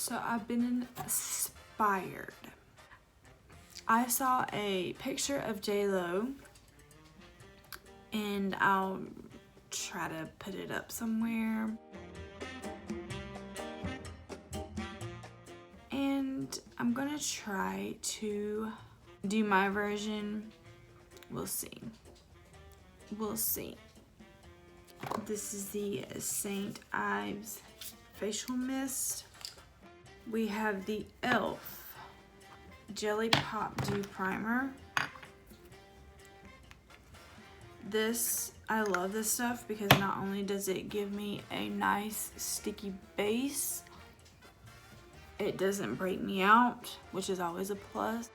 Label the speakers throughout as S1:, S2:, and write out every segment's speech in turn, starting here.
S1: So I've been inspired. I saw a picture of J-Lo, and I'll try to put it up somewhere. And I'm gonna try to do my version. We'll see. We'll see. This is the St. Ives facial mist. We have the e.l.f. Jelly Pop Dew Primer. This, I love this stuff because not only does it give me a nice sticky base, it doesn't break me out, which is always a plus.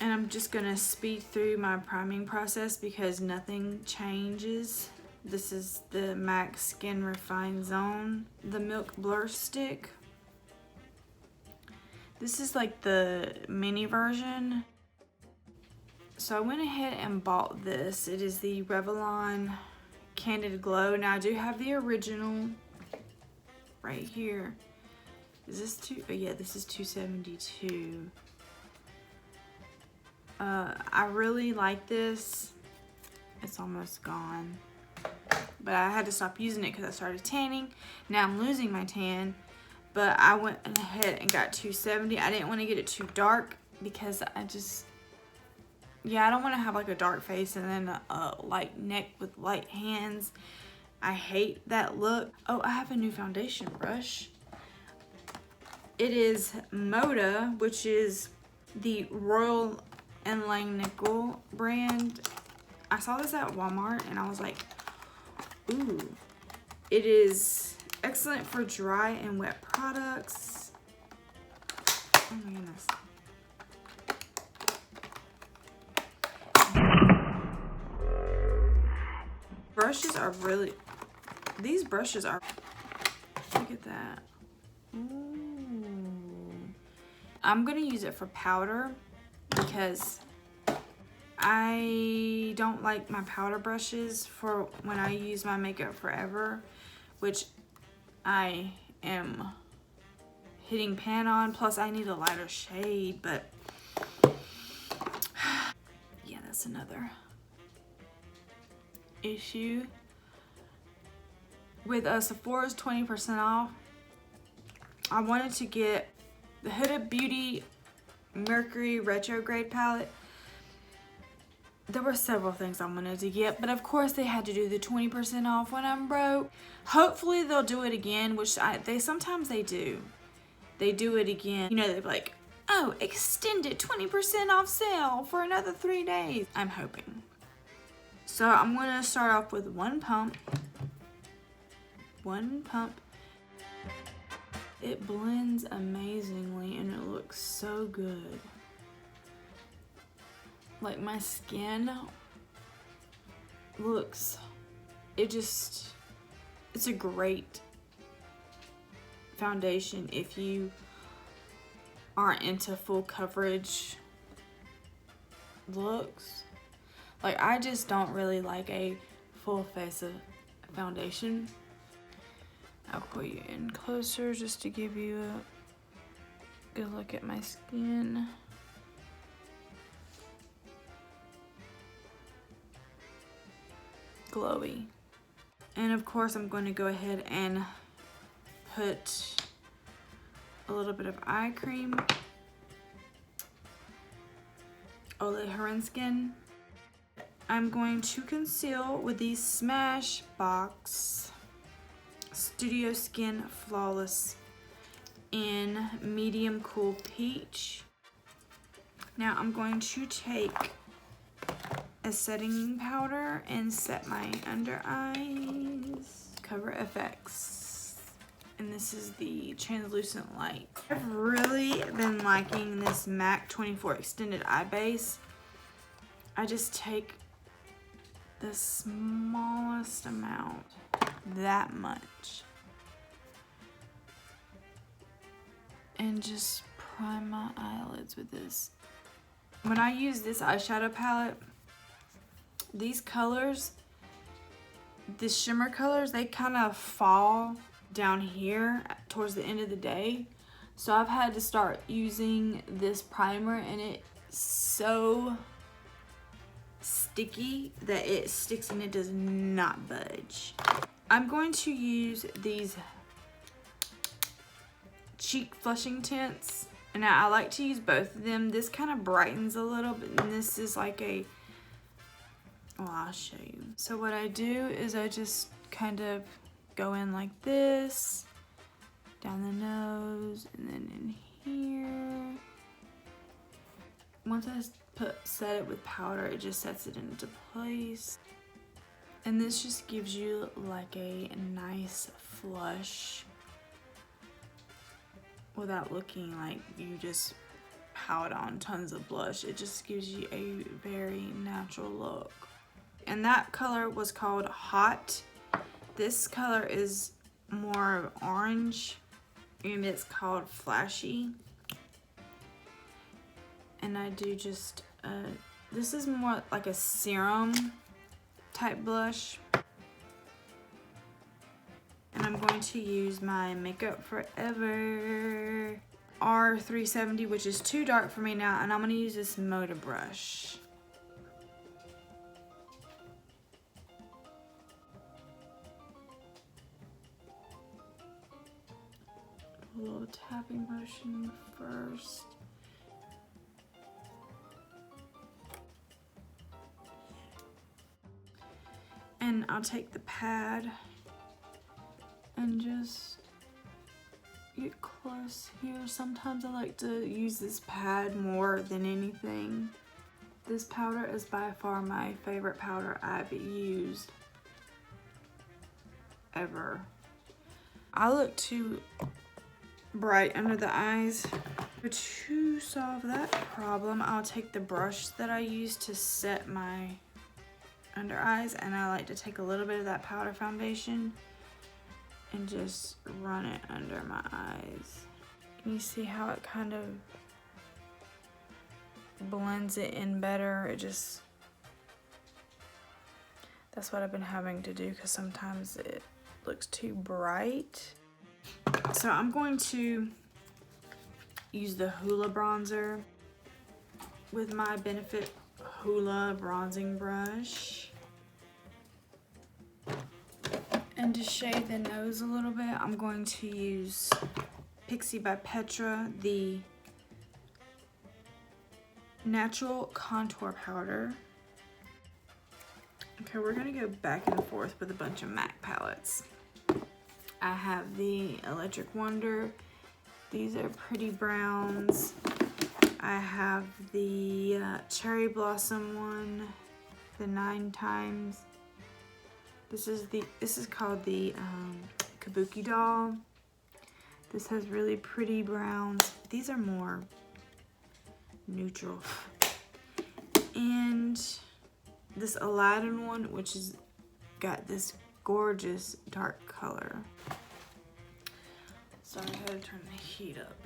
S1: And I'm just gonna speed through my priming process because nothing changes. This is the MAC Skin Refine Zone, the Milk Blur Stick. This is like the mini version. So I went ahead and bought this. It is the Revlon Candid Glow. Now I do have the original right here. Is this oh yeah, this is $2.72. I really like this. It's almost gone. But I had to stop using it because I started tanning. Now I'm losing my tan. But I went ahead and got $2.70. I didn't want to get it too dark because I don't want to have like a dark face and then a light neck with light hands. I hate that look. Oh, I have a new foundation brush. It is Moda, which is the Royal and Langnickel brand. I saw this at Walmart and I was like, ooh. It is excellent for dry and wet products. Oh my goodness. Brushes are really, these brushes are, look at that. Ooh. I'm gonna use it for powder because I don't like my powder brushes for when I use my Makeup Forever, which I am hitting pan on. Plus I need a lighter shade, but yeah, that's another issue. With Sephora's 20% off, I wanted to get the Huda Beauty Mercury Retrograde palette. There were several things I wanted to get, but of course they had to do the 20% off when I'm broke. Hopefully they'll do it again, which they sometimes they do. They do it again. You know, they're like, oh, extended 20% off sale for another 3 days. I'm hoping. So I'm gonna start off with one pump. One pump. It blends amazingly and it looks so good. Like my skin looks, it's a great foundation if you aren't into full coverage looks. Like I just don't really like a full face of foundation. I'll pull you in closer just to give you a good look at my skin. Glowy. And of course I'm going to go ahead and put a little bit of eye cream. Ole Henriksen. I'm going to conceal with the Smashbox Studio Skin Flawless in Medium Cool Peach. Now I'm going to take a setting powder and set my under eyes. Cover FX. And this is the translucent light. I've really been liking this MAC 24 Extended Eye Base. I just take the smallest amount, that much, and just prime my eyelids with this. When I use this eyeshadow palette, these colors, the shimmer colors, they kind of fall down here towards the end of the day. So I've had to start using this primer, and it's so sticky that it sticks and it does not budge. I'm going to use these cheek flushing tints. And I like to use both of them. This kind of brightens a little bit, and this is like a, well, I'll show you. So what I do is I just kind of go in like this, down the nose, and then in here. Once I set it with powder, it just sets it into place. And this just gives you like a nice flush without looking like you just piled on tons of blush. It just gives you a very natural look. And that color was called Hot. This color is more orange, and it's called Flashy. And I do just, this is more like a serum type blush. And I'm going to use my Makeup Forever R370, which is too dark for me now, and I'm going to use this Moda brush. A little tapping motion first. And I'll take the pad and just get close here. Sometimes I like to use this pad more than anything. This powder is by far my favorite powder I've used ever. I look too bright under the eyes. To solve that problem, I'll take the brush that I use to set my under eyes, and I like to take a little bit of that powder foundation and just run it under my eyes. Can you see how it kind of blends it in better? It just, that's what I've been having to do because sometimes it looks too bright. So I'm going to use the Hoola bronzer with my Benefit Hoola bronzing brush. And to shade the nose a little bit, I'm going to use Pixie by Petra, the natural contour powder. Okay, we're gonna go back and forth with a bunch of MAC palettes. I have the Electric Wonder. These are pretty browns. I have the Cherry Blossom one, the 9 times. This is called the Kabuki doll. This has really pretty browns. These are more neutral. And this Aladdin one, which has got this gorgeous dark color. Sorry, I had to turn the heat up.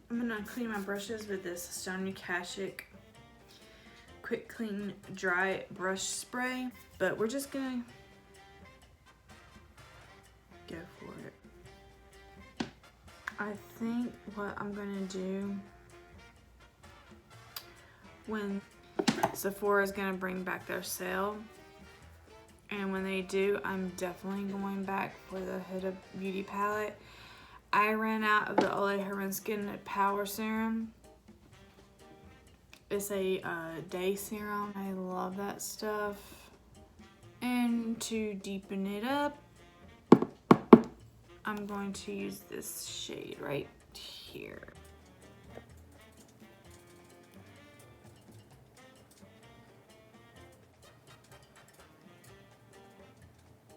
S1: I'm gonna clean my brushes with this Stony Kashik Quick Clean Dry Brush Spray, but we're just gonna go for it. I think what I'm gonna do, when Sephora is gonna bring back their sale, and when they do, I'm definitely going back for the Huda Beauty palette. I ran out of the Ole Herman Skin Power Serum. It's a day serum. I love that stuff. And to deepen it up, I'm going to use this shade right here.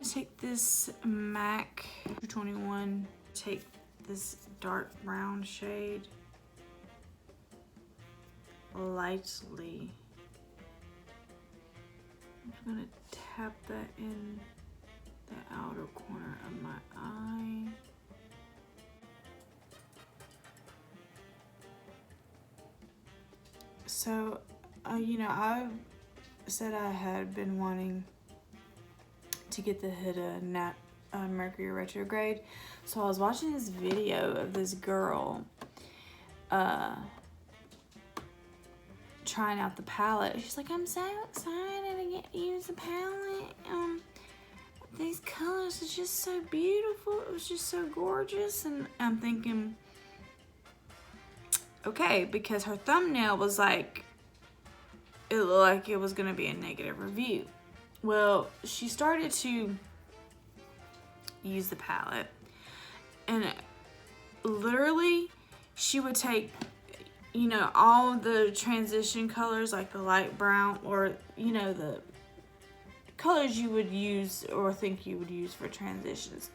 S1: Take this MAC 221, take this dark brown shade, lightly. I'm just gonna tap that in the outer corner of my eye. So, you know, I said I had been wanting to get the Huda Mercury retrograde. So I was watching this video of this girl trying out the palette. She's like, I'm so excited to get to use the palette. These colors are just so beautiful. It was just so gorgeous. And I'm thinking, okay, because her thumbnail was like, it looked like it was gonna be a negative review. Well, she started to use the palette, and literally she would take, you know, all the transition colors, like the light brown, or, you know, the colors you would use or think you would use for transitions.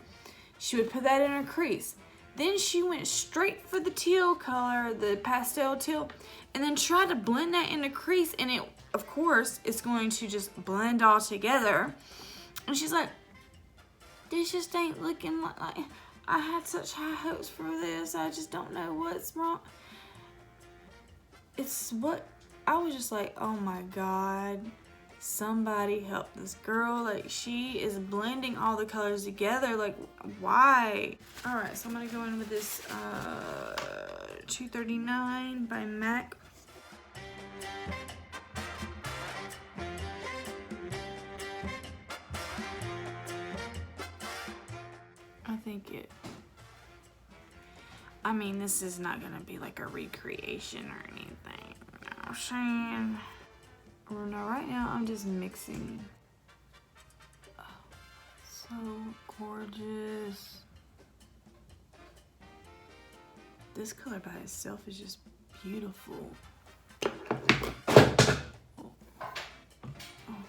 S1: She would put that in her crease. Then she went straight for the teal color, the pastel teal, and then tried to blend that in the crease, and it, of course, it's going to just blend all together. And she's like, this just ain't looking like I had such high hopes for this. I just don't know what's wrong. It's what, I was just like, oh my God. Somebody help this girl. Like, she is blending all the colors together. Like, why? All right, so I'm gonna go in with this 239 by MAC. I think it, I mean, this is not gonna be like a recreation or anything. You know what I'm saying? Well, no, right now I'm just mixing. Oh, so gorgeous. This color by itself is just beautiful. Oh, oh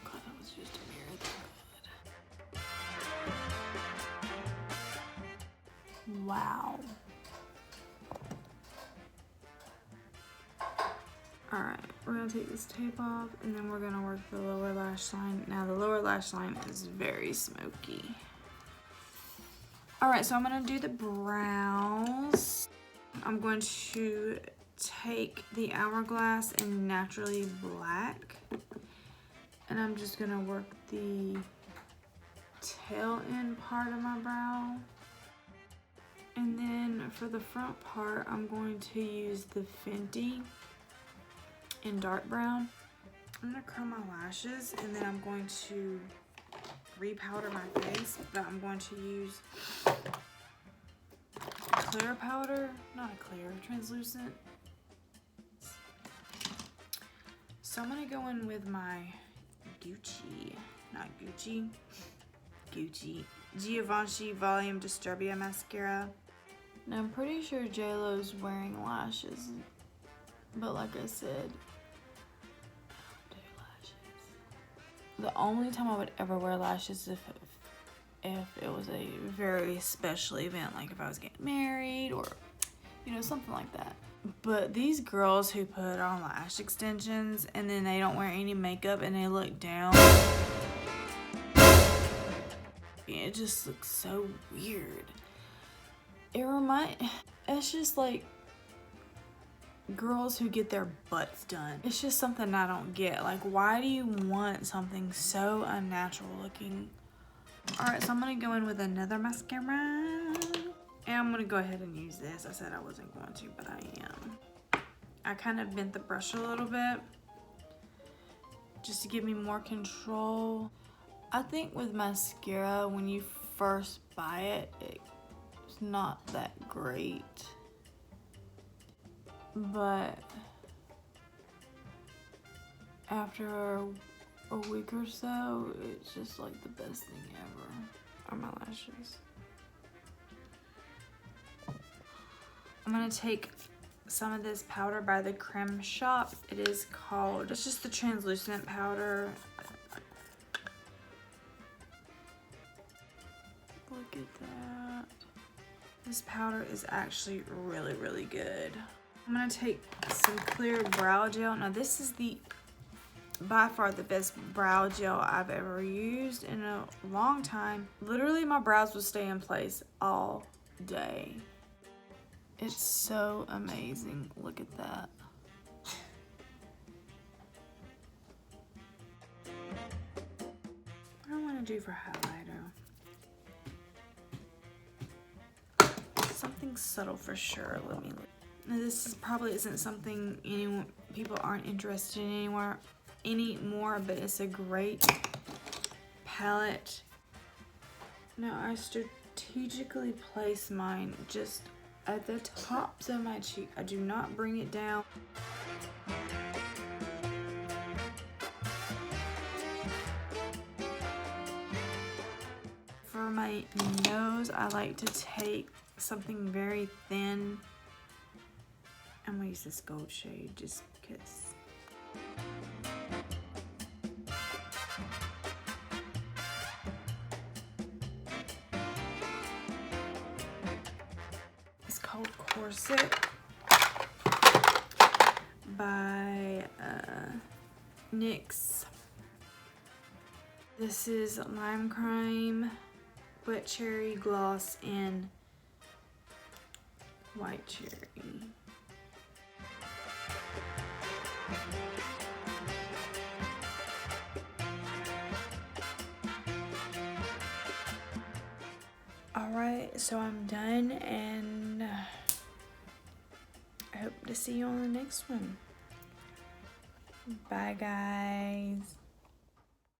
S1: God, that was just very good. Wow. Alright, we're going to take this tape off, and then we're going to work the lower lash line. Now, the lower lash line is very smoky. Alright, so I'm going to do the brows. I'm going to take the Hourglass in Naturally Black, and I'm just going to work the tail end part of my brow. And then for the front part, I'm going to use the Fenty in dark brown. I'm gonna curl my lashes, and then I'm going to repowder my face, but I'm going to use clear powder, not a clear, translucent. So I'm gonna go in with my Givenchy Volume Disturbia mascara. Now I'm pretty sure JLo's wearing lashes, but like I said, the only time I would ever wear lashes if it was a very special event, like if I was getting married or, you know, something like that. But these girls who put on lash extensions and then they don't wear any makeup and they look down, it just looks so weird. It's just like girls who get their butts done. It's just something I don't get. Like, why do you want something so unnatural looking? Alright, so I'm gonna go in with another mascara. And I'm gonna go ahead and use this. I said I wasn't going to, but I am. I kind of bent the brush a little bit just to give me more control. I think with mascara, when you first buy it, it's not that great. But after a week or so, it's just like the best thing ever on my lashes. I'm gonna take some of this powder by the Creme Shop. It is called, it's just the translucent powder. Look at that. This powder is actually really, really good. I'm gonna take some clear brow gel. Now this is by far the best brow gel I've ever used in a long time. Literally my brows will stay in place all day. It's so amazing. Look at that. What do I want to do for highlighter? something subtle for sure. Let me look. Now, this probably isn't something people aren't interested in anymore, but it's a great palette. Now I strategically place mine just at the tops of my cheek. I do not bring it down. For my nose, I like to take something very thin. I'm gonna use this gold shade just because. It's called Corset by NYX. This is Lime Crime, Wet Cherry Gloss, and White Cherry. Alright, so I'm done, and I hope to see you on the next one. Bye, guys.